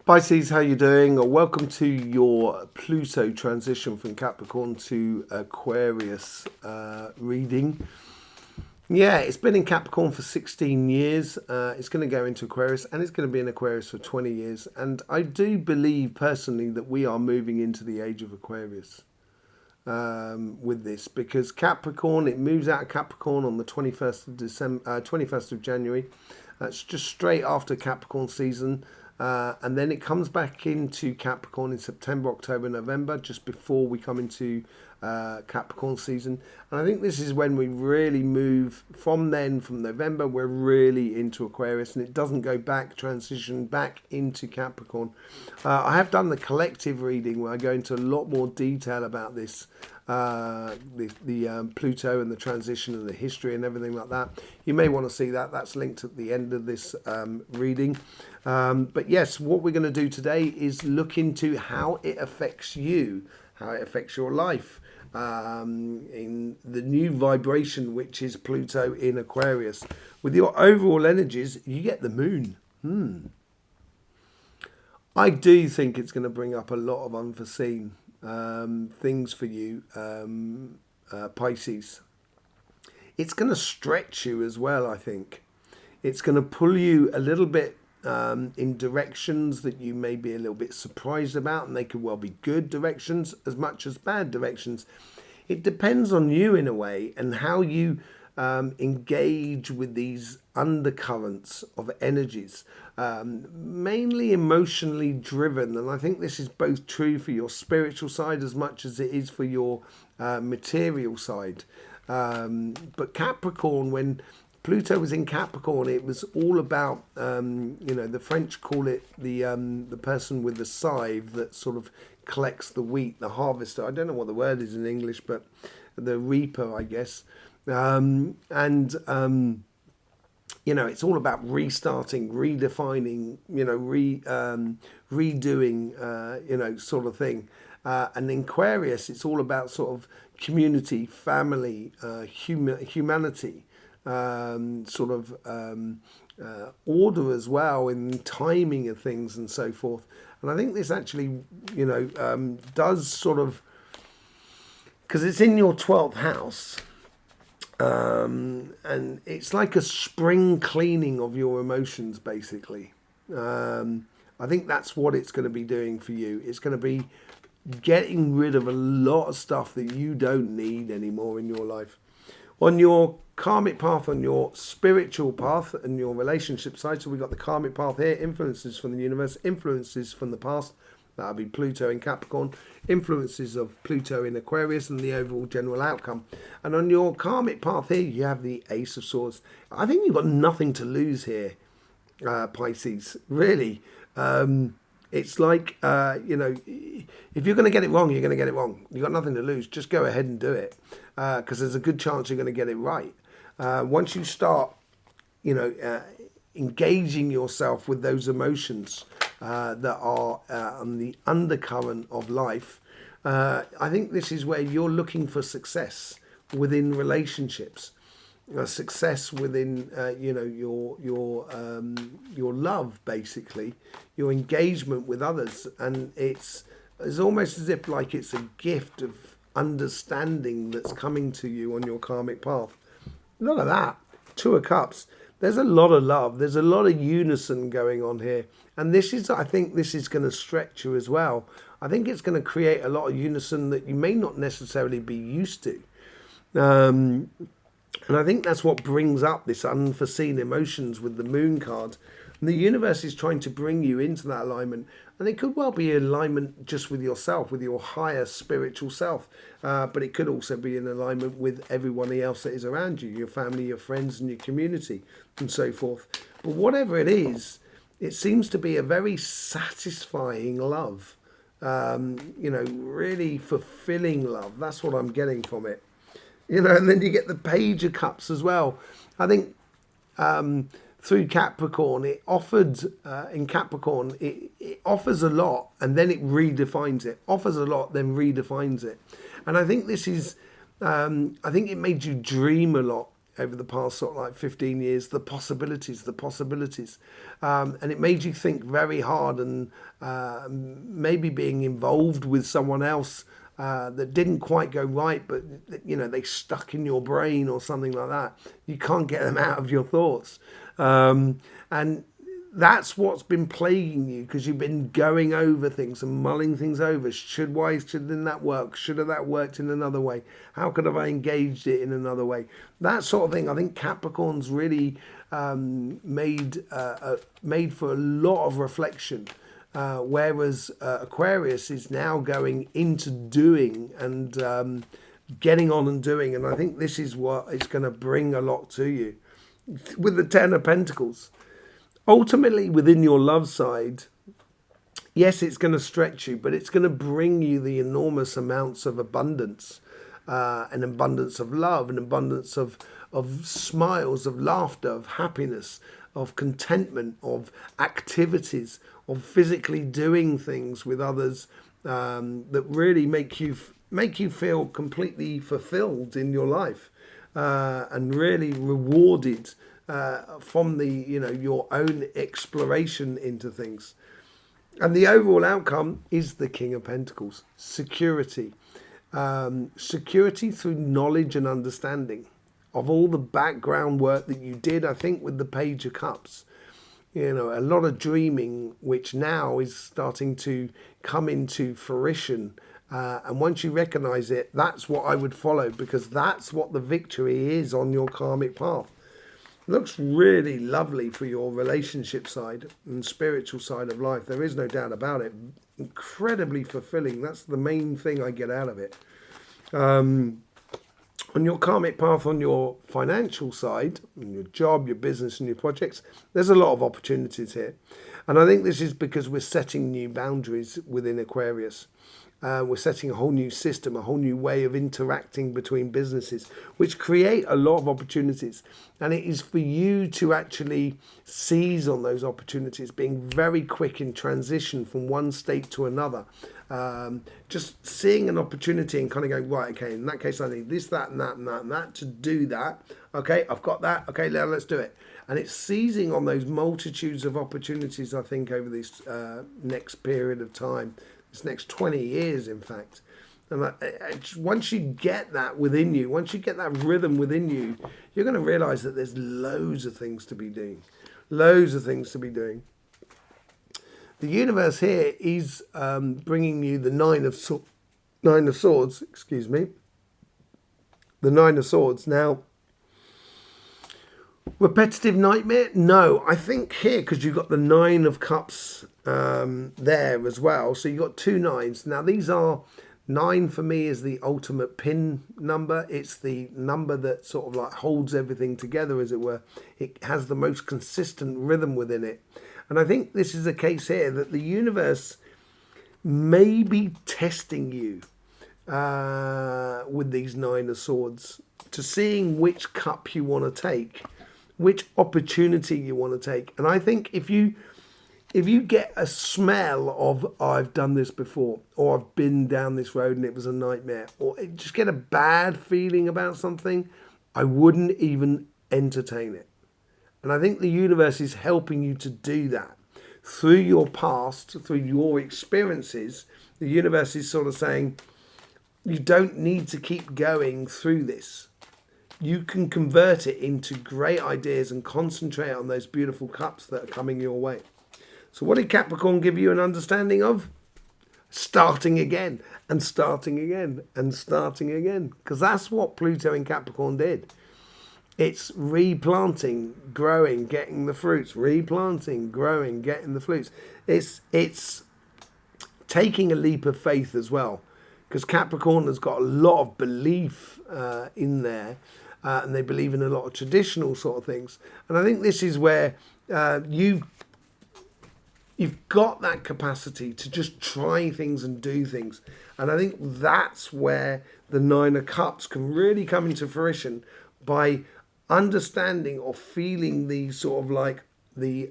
Pisces, how you doing? Welcome to your Pluto transition from Capricorn to Aquarius reading. Yeah, it's been in Capricorn for 16 years. It's going to go into Aquarius, and it's going to be in Aquarius for 20 years. And I do believe personally that we are moving into the age of Aquarius with this, because Capricorn, it moves out of Capricorn on the 21st of December, 21st of January. That's just straight after Capricorn season. And then it comes back into Capricorn in September, October, November, just before we come into Capricorn season. And I think this is when we really move from November, we're really into Aquarius, and it doesn't go back, transition back into Capricorn. I have done the collective reading where I go into a lot more detail about this, Pluto and the transition and the history and everything like that. You may want to see that. That's linked at the end of this reading. But yes, what we're going to do today is look into how it affects you, how it affects your life, in the new vibration, which is Pluto in Aquarius. With your overall energies, you get the moon. I do think it's going to bring up a lot of unforeseen things for you, Pisces. It's going to stretch you as well, I think. It's going to pull you a little bit in directions that you may be a little bit surprised about, and they could well be good directions as much as bad directions. It depends on you in a way, and how you engage with these undercurrents of energies, mainly emotionally driven. And I think this is both true for your spiritual side as much as it is for your material side. But Capricorn, when Pluto was in Capricorn, it was all about, the French call it the person with the scythe that sort of collects the wheat, the harvester. I don't know what the word is in English, but the reaper, I guess. It's all about restarting, redefining, redoing, sort of thing. And in Aquarius, it's all about sort of community, family, humanity. Order as well in timing of things and so forth. And I think this actually, does sort of, because it's in your 12th house, and it's like a spring cleaning of your emotions, basically. I think that's what it's going to be doing for you. It's going to be getting rid of a lot of stuff that you don't need anymore in your life. On your karmic path, on your spiritual path and your relationship side, so we've got the karmic path here, influences from the universe, influences from the past, that'll be Pluto in Capricorn, influences of Pluto in Aquarius, and the overall general outcome. And on your karmic path here, you have the Ace of Swords. I think you've got nothing to lose here, Pisces, really. It's like, if you're going to get it wrong, you're going to get it wrong. You've got nothing to lose. Just go ahead and do it, because there's a good chance you're going to get it right. Once you start, engaging yourself with those emotions that are on the undercurrent of life, I think this is where you're looking for success within relationships. Success within your love, basically, your engagement with others. And it's almost as if like it's a gift of understanding that's coming to you on your karmic path. Look at that, 2 of Cups. There's a lot of love, there's a lot of unison going on here, and I think this is going to stretch you as well. I think it's going to create a lot of unison that you may not necessarily be used to. And I think that's what brings up this unforeseen emotions with the moon card. And the universe is trying to bring you into that alignment. And it could well be alignment just with yourself, with your higher spiritual self. But it could also be in alignment with everyone else that is around you, your family, your friends, and your community, and so forth. But whatever it is, it seems to be a very satisfying love. Really fulfilling love. That's what I'm getting from it. And then you get the Page of Cups as well. I think through Capricorn, it offered, in Capricorn, it offers a lot and then it redefines it. Offers a lot, then redefines it. And I think this is, I think it made you dream a lot over the past sort of like 15 years, the possibilities. And it made you think very hard, and maybe being involved with someone else that didn't quite go right, but they stuck in your brain or something like that. You can't get them out of your thoughts. And that's what's been plaguing you, because you've been going over things and mulling things over. Why shouldn't that work? Should have that worked in another way? How could have I engaged it in another way? That sort of thing. I think Capricorn's really made for a lot of reflection, whereas Aquarius is now going into doing and getting on and doing. And I think this is what it's going to bring a lot to you with the Ten of Pentacles. Ultimately, within your love side, yes, it's going to stretch you, but it's going to bring you the enormous amounts of abundance, an abundance of love, an abundance of smiles, of laughter, of happiness, of contentment, of activities, of physically doing things with others that really make you feel completely fulfilled in your life and really rewarded from your own exploration into things. And the overall outcome is the King of Pentacles, security. Security through knowledge and understanding of all the background work that you did, I think, with the Page of Cups. A lot of dreaming, which now is starting to come into fruition. And once you recognize it, that's what I would follow, because that's what the victory is on your karmic path. Looks really lovely for your relationship side and spiritual side of life. There is no doubt about it. Incredibly fulfilling. That's the main thing I get out of it. On your karmic path, on your financial side, on your job, your business and your projects, there's a lot of opportunities here. And I think this is because we're setting new boundaries within Aquarius. We're setting a whole new system, a whole new way of interacting between businesses, which create a lot of opportunities. And it is for you to actually seize on those opportunities, being very quick in transition from one state to another. Just seeing an opportunity and kind of going, right, okay, in that case, I need this, that, and that, and that, and that to do that. Okay, I've got that. Okay, now let's do it. And it's seizing on those multitudes of opportunities, I think, over this next period of time. Next 20 years, in fact. And once you get that within you, once you get that rhythm within you, you're going to realize that there's loads of things to be doing. The universe here is bringing you the Nine of Swords. Excuse me. The Nine of Swords. Now, repetitive nightmare? No, I think here, because you've got the Nine of Cups there as well. So you've got two nines. Now, these are 9 for me is the ultimate pin number. It's the number that sort of like holds everything together, as it were. It has the most consistent rhythm within it. And I think this is a case here that the universe may be testing you with these Nine of Swords to seeing which cup you want to take, which opportunity you want to take. And I think if you get a smell of, oh, I've done this before, or I've been down this road and it was a nightmare, or just get a bad feeling about something, I wouldn't even entertain it. And I think the universe is helping you to do that. Through your past, through your experiences, the universe is sort of saying, you don't need to keep going through this. You can convert it into great ideas and concentrate on those beautiful cups that are coming your way. So what did Capricorn give you an understanding of? Starting again and starting again and starting again. Because that's what Pluto in Capricorn did. It's replanting, growing, getting the fruits. Replanting, growing, getting the fruits. It's taking a leap of faith as well. Because Capricorn has got a lot of belief in there. And they believe in a lot of traditional sort of things. And I think this is where you've got that capacity to just try things and do things. And I think that's where the Nine of Cups can really come into fruition, by understanding or feeling the sort of like the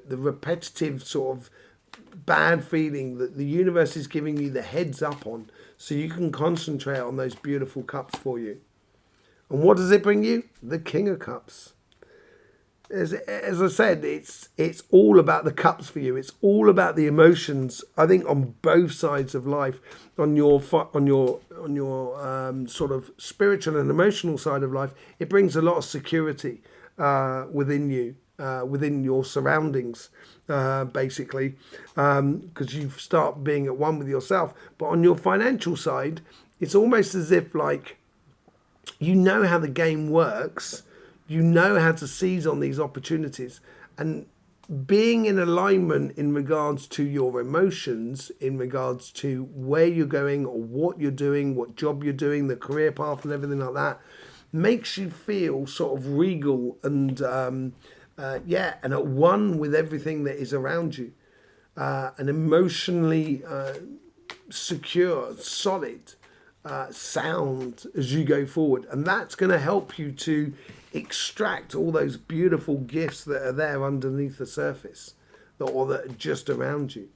repetitive sort of bad feeling that the universe is giving you the heads up on, so you can concentrate on those beautiful cups for you. And what does it bring you? The King of Cups. As I said, it's all about the cups for you. It's all about the emotions. I think on both sides of life, on your sort of spiritual and emotional side of life, it brings a lot of security within you, within your surroundings, basically, because you start being at one with yourself. But on your financial side, it's almost as if like you know how the game works. You know how to seize on these opportunities, and being in alignment in regards to your emotions, in regards to where you're going or what you're doing, what job you're doing, the career path and everything like that, makes you feel sort of regal and and at one with everything that is around you, and emotionally secure, solid, sound as you go forward. And that's going to help you to extract all those beautiful gifts that are there underneath the surface or that are just around you.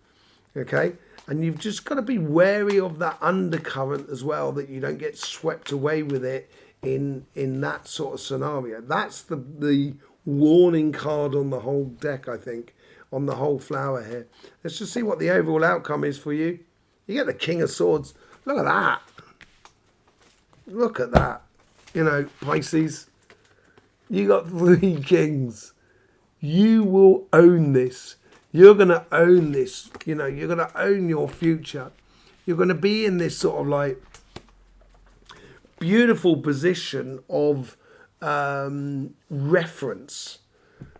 Okay? And you've just got to be wary of that undercurrent as well, that you don't get swept away with it in that sort of scenario. That's the warning card on the whole deck, I think, on the whole flower here. Let's just see what the overall outcome is for you. You get the King of Swords. Look at that. Look at that. You know, Pisces, you got 3 kings. You will own this. You're going to own this. You know, you're going to own your future. You're going to be in this sort of like beautiful position of reference.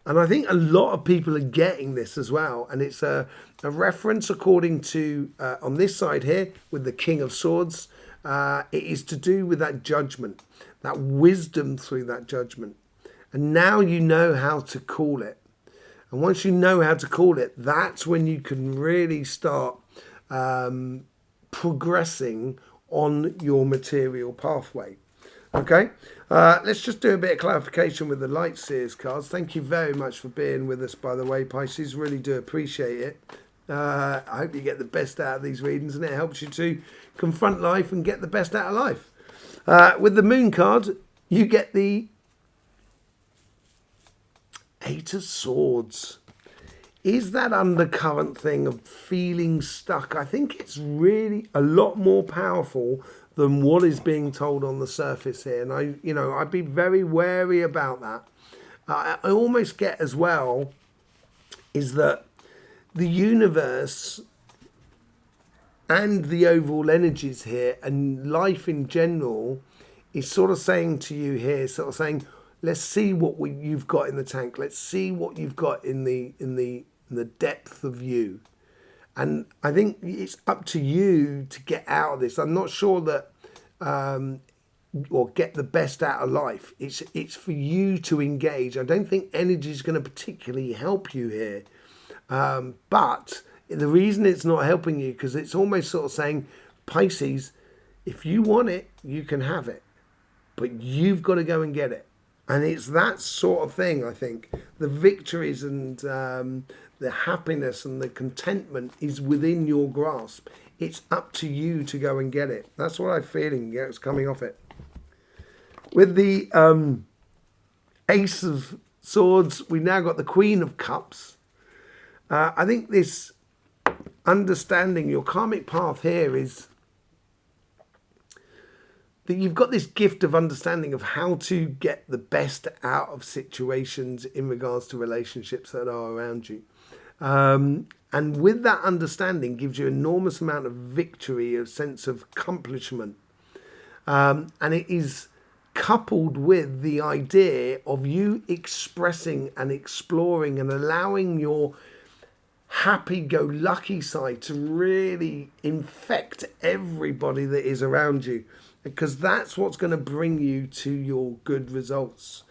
And I think a lot of people are getting this as well. And it's a reference according to, on this side here, with the King of Swords, it is to do with that judgment, that wisdom through that judgment. And now you know how to call it. And once you know how to call it, that's when you can really start progressing on your material pathway. Okay, let's just do a bit of clarification with the Light Seers cards. Thank you very much for being with us, by the way, Pisces. Really do appreciate it. I hope you get the best out of these readings and it helps you to confront life and get the best out of life. With the Moon card, you get the 8 of Swords. Is that undercurrent thing of feeling stuck? I think it's really a lot more powerful than what is being told on the surface here. And I'd be very wary about that. I almost get as well is that the universe and the overall energies here and life in general is sort of saying to you here, sort of saying, let's see what you've got in the tank. Let's see what you've got in the depth of you. And I think it's up to you to get out of this. I'm not sure that, or get the best out of life. It's for you to engage. I don't think energy is going to particularly help you here. But the reason it's not helping you, because it's almost sort of saying, Pisces, if you want it, you can have it. But you've got to go and get it. And it's that sort of thing, I think. The victories and the happiness and the contentment is within your grasp. It's up to you to go and get it. That's what I'm feeling. Yeah, it's coming off it. With the Ace of Swords, we've now got the Queen of Cups. I think this understanding, your karmic path here is that you've got this gift of understanding of how to get the best out of situations in regards to relationships that are around you. And with that understanding gives you an enormous amount of victory, a sense of accomplishment. And it is coupled with the idea of you expressing and exploring and allowing your happy-go-lucky side to really infect everybody that is around you, because that's what's going to bring you to your good results.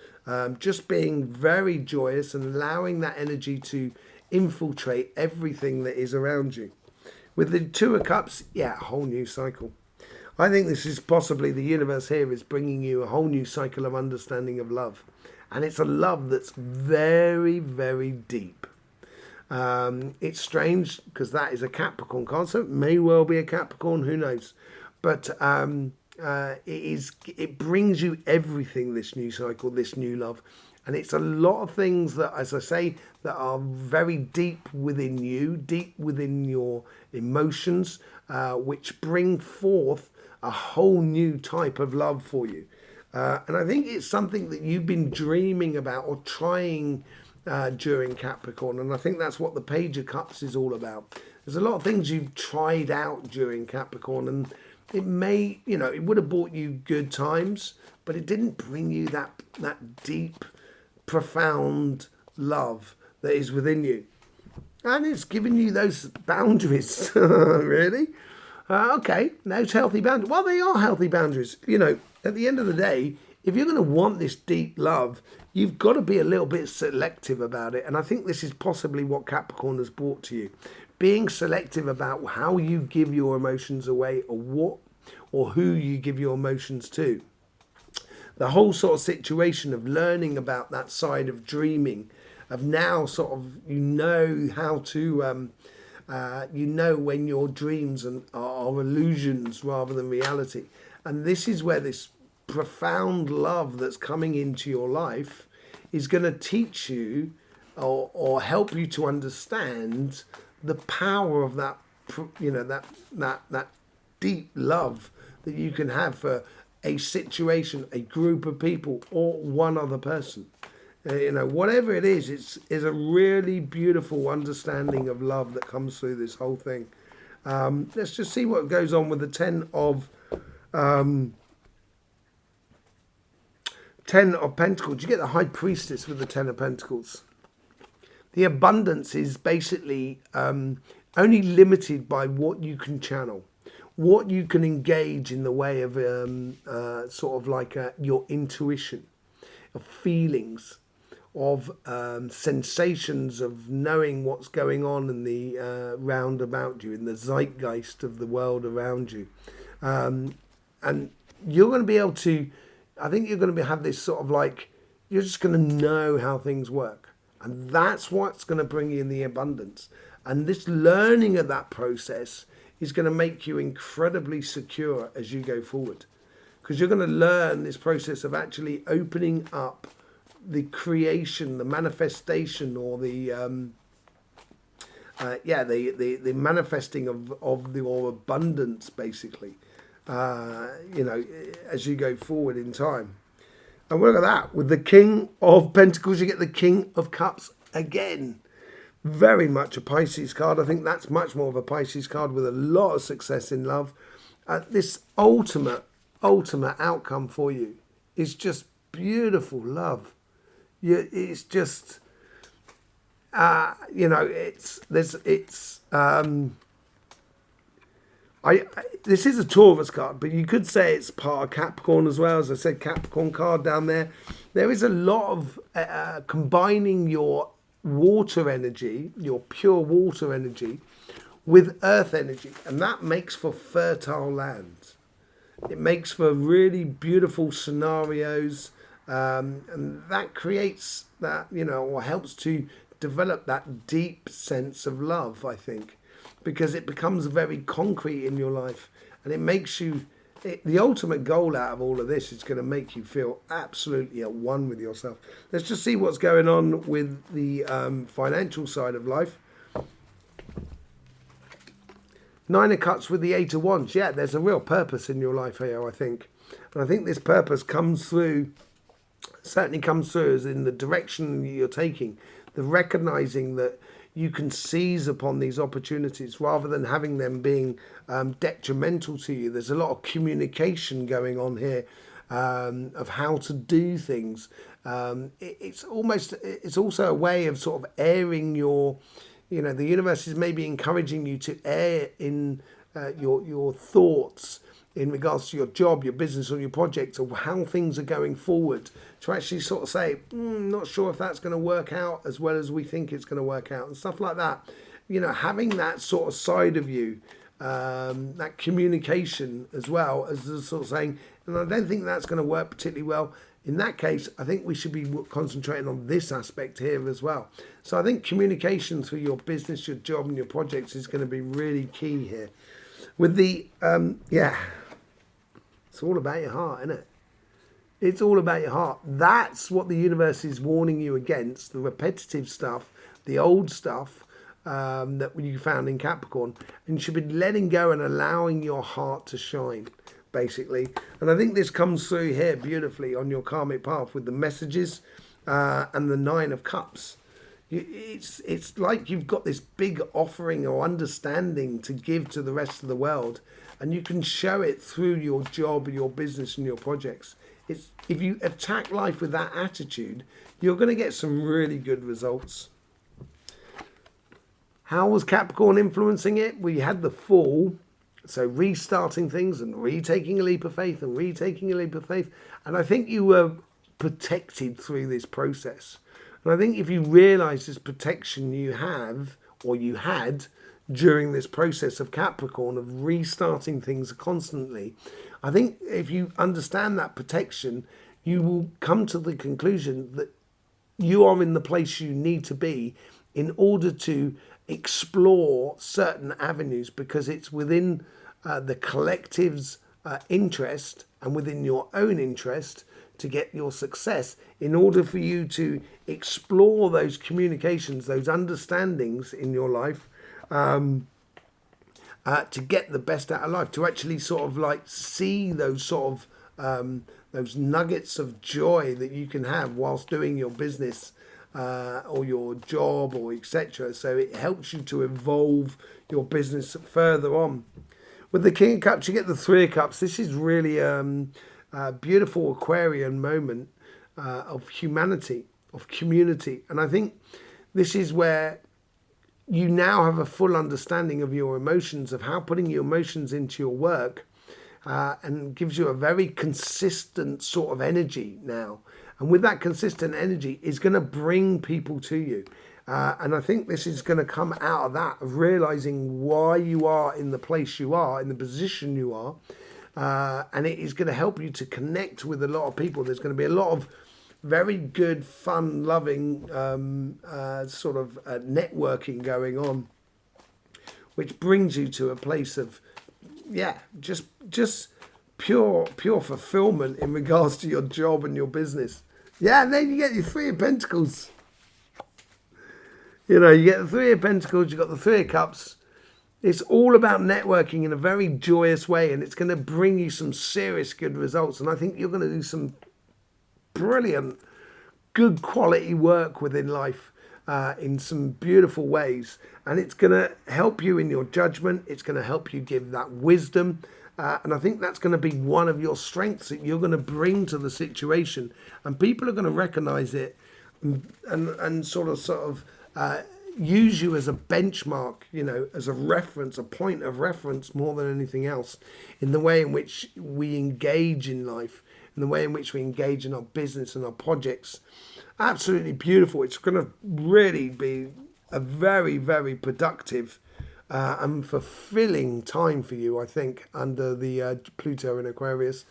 Just being very joyous and allowing that energy to infiltrate everything that is around you. With the Two of Cups, yeah, a whole new cycle. I think this is possibly the universe here is bringing you a whole new cycle of understanding of love. And it's a love that's very, very deep. It's strange because that is a Capricorn card, so it may well be a Capricorn, who knows. But it brings you everything, this new cycle, this new love. And it's a lot of things that, as I say, that are very deep within you, deep within your emotions, which bring forth a whole new type of love for you. And I think it's something that you've been dreaming about or trying during Capricorn. And I think that's what the Page of Cups is all about. There's a lot of things you've tried out during Capricorn, and it may, it would have brought you good times, but it didn't bring you that deep, profound love that is within you. And it's given you those boundaries, really. Okay, those healthy boundaries. Well, they are healthy boundaries. At the end of the day, if you're going to want this deep love, you've got to be a little bit selective about it. And I think this is possibly what Capricorn has brought to you. Being selective about how you give your emotions away, or who you give your emotions to. The whole sort of situation of learning about that side of dreaming, of now sort of how to when your dreams are illusions rather than reality. And this is where this profound love that's coming into your life is going to teach you or help you to understand the power of that, that deep love that you can have for a situation, a group of people, or one other person. Whatever it is a really beautiful understanding of love that comes through this whole thing. Let's just see what goes on with the Ten of Pentacles. You get the High Priestess with the Ten of Pentacles. The abundance is basically only limited by what you can channel, what you can engage in the way of your intuition, of feelings, of sensations, of knowing what's going on in the round about you, in the zeitgeist of the world around you. And you're going to be able to, I think you're going to have this sort of you're just going to know how things work. And that's what's going to bring you in the abundance. And this learning of that process is going to make you incredibly secure as you go forward. Because you're going to learn this process of actually opening up the creation, the manifestation, or the manifesting of your abundance, basically, as you go forward in time. And look at that. With the King of Pentacles, you get the King of Cups again. Very much a Pisces card. I think that's much more of a Pisces card with a lot of success in love. This ultimate outcome for you is just beautiful love. It's just, this is a Taurus card, but you could say it's part of Capricorn as well. As I said, Capricorn card down there. There is a lot of combining your water energy, your pure water energy, with earth energy. And that makes for fertile land. It makes for really beautiful scenarios. And that creates that, or helps to develop that deep sense of love, I think. Because it becomes very concrete in your life, and it makes you, the ultimate goal out of all of this is going to make you feel absolutely at one with yourself. Let's just see what's going on with the financial side of life. Nine of Cups with the Eight of Wands. Yeah, there's a real purpose in your life here, I think. And I think this purpose certainly comes through as in the direction you're taking, the recognizing that you can seize upon these opportunities rather than having them being detrimental to you. There's a lot of communication going on here of how to do things. It's also a way of sort of airing your, the universe is maybe encouraging you to air in your thoughts in regards to your job, your business, or your project, or how things are going forward, to actually sort of say, not sure if that's going to work out as well as we think it's going to work out, and stuff like that. Having that sort of side of you, that communication as well as the sort of saying, and I don't think that's going to work particularly well. In that case, I think we should be concentrating on this aspect here as well. So I think communication through your business, your job, and your projects is going to be really key here. With the, It's all about your heart, isn't it? It's all about your heart. That's what the universe is warning you against, the repetitive stuff, the old stuff that you found in Capricorn. And you should be letting go and allowing your heart to shine, basically. And I think this comes through here beautifully on your karmic path with the messages and the 9 of Cups. It's like you've got this big offering or understanding to give to the rest of the world, and you can show it through your job, your business, and your projects. If you attack life with that attitude, you're going to get some really good results. How was Capricorn influencing it? We had the Fall, so restarting things and retaking a leap of faith and retaking a leap of faith. And I think you were protected through this process. And I think if you realise this protection you have, or you had, during this process of Capricorn, of restarting things constantly, I think if you understand that protection, you will come to the conclusion that you are in the place you need to be in order to explore certain avenues, because it's within the collective's interest and within your own interest to get your success, in order for you to explore those communications, those understandings in your life, to get the best out of life, to actually sort of like see those sort of those nuggets of joy that you can have whilst doing your business or your job or etc. So it helps you to evolve your business further on. With the King of Cups, you get the 3 of Cups. This is really a beautiful Aquarian moment of humanity, of community. And I think this is where you now have a full understanding of your emotions, of how putting your emotions into your work and gives you a very consistent sort of energy now. And with that consistent energy is going to bring people to you. And I think this is going to come out of that, of realizing why you are in the place you are, in the position you are. And it is going to help you to connect with a lot of people. There's going to be a lot of very good, fun-loving sort of networking going on, which brings you to a place of, yeah, just pure fulfillment in regards to your job and your business. Yeah, and then you get your 3 of Pentacles. You know, you get the 3 of Pentacles, you've got the 3 of Cups. It's all about networking in a very joyous way, and it's going to bring you some serious good results. And I think you're going to do some brilliant, good quality work within life in some beautiful ways. And it's going to help you in your judgment. It's going to help you give that wisdom. And I think that's going to be one of your strengths that you're going to bring to the situation. And people are going to recognize it and sort of use you as a benchmark, you know, as a reference, a point of reference more than anything else, in the way in which we engage in life, in the way in which we engage in our business and our projects. Absolutely beautiful. It's going to really be a very, very productive and fulfilling time for you, I think, under the Pluto in Aquarius.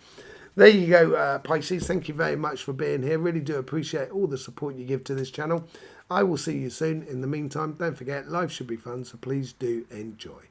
There you go, Pisces. Thank you very much for being here. Really do appreciate all the support you give to this channel. I will see you soon. In the meantime, don't forget, life should be fun, so please do enjoy.